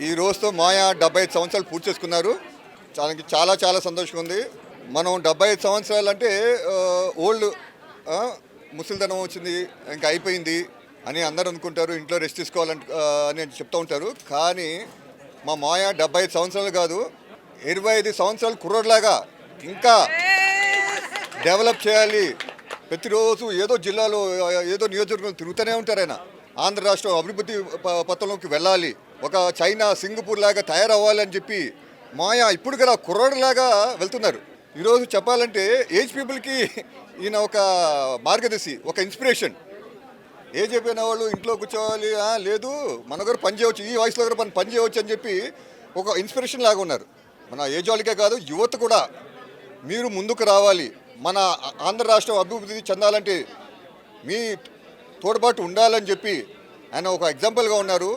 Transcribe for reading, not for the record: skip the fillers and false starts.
ఈ రోజుతో మాయా 75 సంవత్సరాలు పూర్తి చేసుకున్నారు. చాలా చాలా సంతోషంగా ఉంది. మనం 75 సంవత్సరాలు అంటే ఓల్డ్ ముసలితనం వచ్చింది, ఇంకా అయిపోయింది అని అందరూ అనుకుంటారు. ఇంట్లో రెస్ట్ తీసుకోవాలని అని చెప్తూ ఉంటారు. కానీ మా మాయా 75 సంవత్సరాలు కాదు, 25 సంవత్సరాలు కుర్రోడ్లాగా ఇంకా డెవలప్ చేయాలి. ప్రతిరోజు ఏదో జిల్లాలో ఏదో నియోజకవర్గం తిరుగుతూనే ఉంటారు ఆయన. ఆంధ్ర రాష్ట్రం అభివృద్ధి పథంలోకి వెళ్ళాలి, ఒక చైనా సింగపూర్ లాగా తయారవ్వాలి అని చెప్పి మాయా ఇప్పుడు కదా కుర్రోడ్లాగా వెళ్తున్నారు. ఈరోజు చెప్పాలంటే ఏజ్ పీపుల్కి ఈయన ఒక మార్గదర్శి, ఒక ఇన్స్పిరేషన్. ఏజ్ అయిపోయిన వాళ్ళు ఇంట్లో కూర్చోవాలి, లేదు మన దగ్గర పని చేయవచ్చు, ఈ వయసులో దగ్గర పని చేయవచ్చు అని చెప్పి ఒక ఇన్స్పిరేషన్ లాగా ఉన్నారు. మన ఏజ్ వాళ్ళకే కాదు, యువత కూడా మీరు ముందుకు రావాలి, మన ఆంధ్ర రాష్ట్రం అభివృద్ధి చెందాలంటే మీ తోడ్పాటు ఉండాలని చెప్పి ఆయన ఒక ఎగ్జాంపుల్గా ఉన్నారు.